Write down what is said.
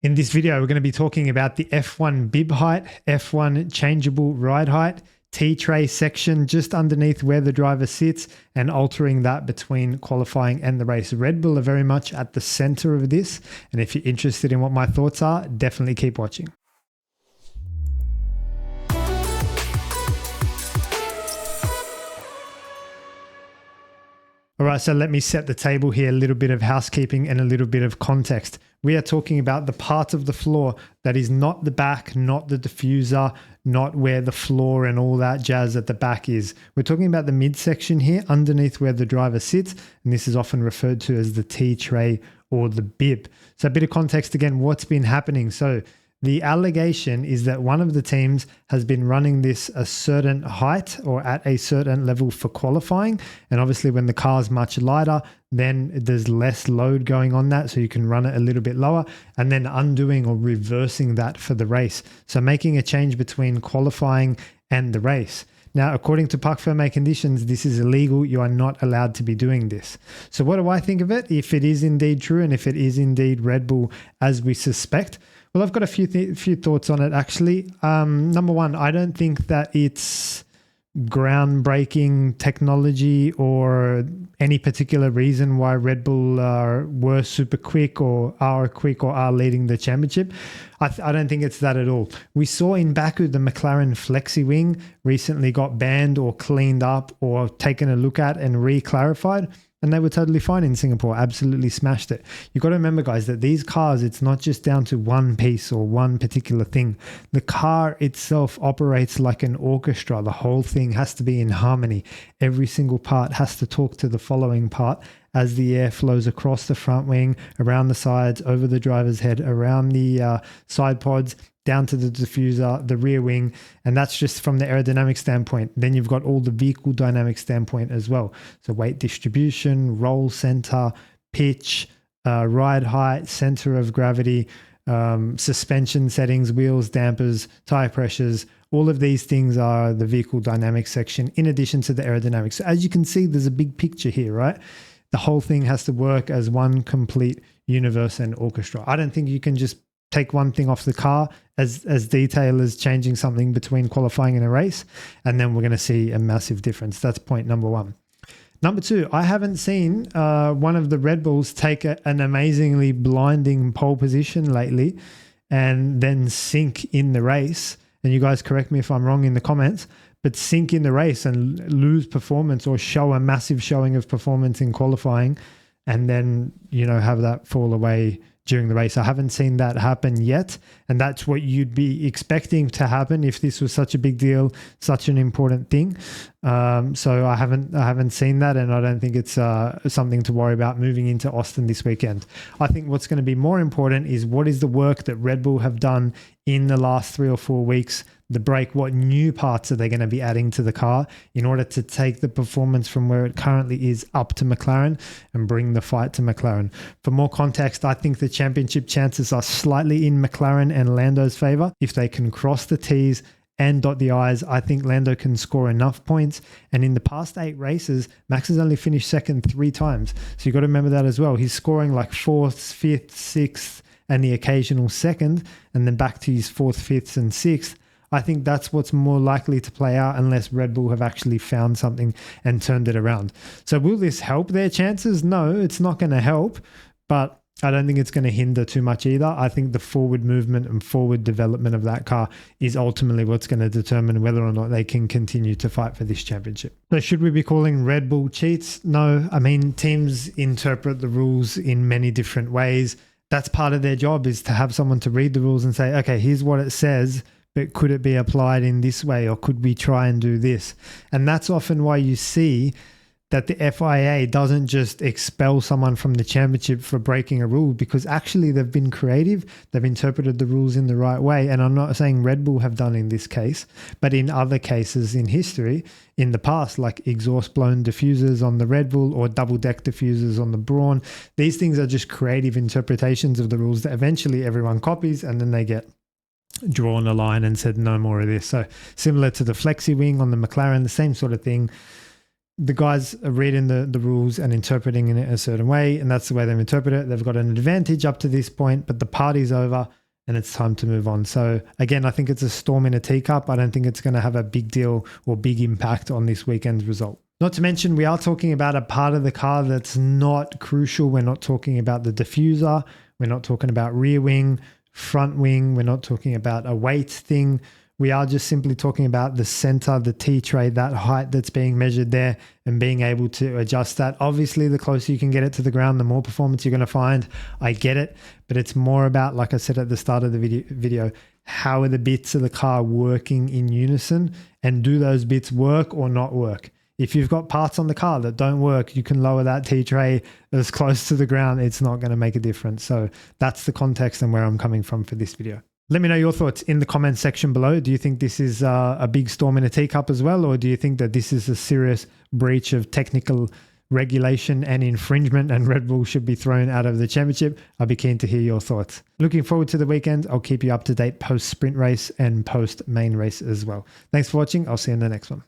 In this video, we're going to be talking about the F1 bib height, F1 changeable ride height, T-tray section just underneath where the driver sits, and altering that between qualifying and the race. Red Bull are very much at the center of this. And if you're interested in what my thoughts are, definitely keep watching. All right, so let me set the table here, a little bit of housekeeping and a little bit of context. We are talking about the part of the floor that is not the back, not the diffuser, not where the floor and all that jazz at the back is. We're talking about the midsection here, underneath where the driver sits, and this is often referred to as the T-tray or the bib. So a bit of context again, what's been happening. So the allegation is that one of the teams has been running this a certain height or at a certain level for qualifying. And obviously when the car's much lighter, then there's less load going on that. So you can run it a little bit lower and then undoing or reversing that for the race. So making a change between qualifying and the race. Now, according to Parc Fermé conditions, this is illegal. You are not allowed to be doing this. So what do I think of it? If it is indeed true and if it is indeed Red Bull as we suspect, well, I've got a few thoughts on it, actually. Number one, I don't think that it's groundbreaking technology or any particular reason why Red Bull were super quick or are leading the championship. I don't think it's that at all. We saw in Baku the McLaren Flexi Wing recently got banned or cleaned up or taken a look at and re-clarified. And they were totally fine in Singapore, absolutely smashed it. You've got to remember, guys, that these cars, it's not just down to one piece or one particular thing. The car itself operates like an orchestra. The whole thing has to be in harmony. Every single part has to talk to the following part as the air flows across the front wing, around the sides, over the driver's head, around the side pods, down to the diffuser, the rear wing, and that's just from the aerodynamic standpoint. Then you've got all the vehicle dynamic standpoint as well. So weight distribution, roll center, pitch, ride height, center of gravity, suspension settings, wheels, dampers, tire pressures. All of these things are the vehicle dynamic section in addition to the aerodynamics. So as you can see, there's a big picture here, right? The whole thing has to work as one complete universe and orchestra. I don't think you can just take one thing off the car as detail as changing something between qualifying and a race, and then we're going to see a massive difference. That's point number one. Number two, I haven't seen one of the Red Bulls take an amazingly blinding pole position lately and then sink in the race. And you guys correct me if I'm wrong in the comments, but sink in the race and lose performance or show a massive showing of performance in qualifying and then, have that fall away during the race. I haven't seen that happen yet, and that's what you'd be expecting to happen if this was such a big deal, such an important thing. So I haven't seen that, and I don't think it's something to worry about moving into Austin this weekend. I think what's going to be more important is what is the work that Red Bull have done in the last 3 or 4 weeks, the break, what new parts are they going to be adding to the car in order to take the performance from where it currently is up to McLaren and bring the fight to McLaren. For more context, I think the championship chances are slightly in McLaren and Lando's favor. If they can cross the T's and dot the I's, I think Lando can score enough points. And in the past 8 races, Max has only finished second 3 times. So you've got to remember that as well. He's scoring like 4th, 5th, 6th, and the occasional 2nd, and then back to his 4th, 5th, and 6th. I think that's what's more likely to play out unless Red Bull have actually found something and turned it around. So will this help their chances? No, it's not going to help, but I don't think it's going to hinder too much either. I think the forward movement and forward development of that car is ultimately what's going to determine whether or not they can continue to fight for this championship. So should we be calling Red Bull cheats? No. I mean, teams interpret the rules in many different ways. That's part of their job, is to have someone to read the rules and say, okay, here's what it says, but could it be applied in this way, or could we try and do this? And that's often why you see that the FIA doesn't just expel someone from the championship for breaking a rule, because actually they've been creative, they've interpreted the rules in the right way. And I'm not saying Red Bull have done in this case, but in other cases in history, in the past, like exhaust blown diffusers on the Red Bull or double deck diffusers on the Brawn, these things are just creative interpretations of the rules that eventually everyone copies, and then they get drawn a line and said no more of this. So similar to the Flexi Wing on the McLaren, the same sort of thing. the guys are reading the rules and interpreting it a certain way, and that's the way they've interpreted it. They've got an advantage up to this point, but the party's over and it's time to move on. So again, I think it's a storm in a teacup. I don't think it's going to have a big deal or big impact on this weekend's result. Not to mention, we are talking about a part of the car that's not crucial. We're not talking about the diffuser. We're not talking about rear wing, front wing. We're not talking about a weight thing. We are just simply talking about the center, the T-tray, that height that's being measured there, and being able to adjust that. Obviously, the closer you can get it to the ground, the more performance you're going to find. I get it, but it's more about, like I said at the start of the video, how are the bits of the car working in unison, and do those bits work or not work? If you've got parts on the car that don't work, you can lower that T-tray as close to the ground. It's not going to make a difference. So that's the context and where I'm coming from for this video. Let me know your thoughts in the comments section below. Do you think this is a big storm in a teacup as well? Or do you think that this is a serious breach of technical regulation and infringement and Red Bull should be thrown out of the championship? I'll be keen to hear your thoughts. Looking forward to the weekend. I'll keep you up to date post sprint race and post main race as well. Thanks for watching. I'll see you in the next one.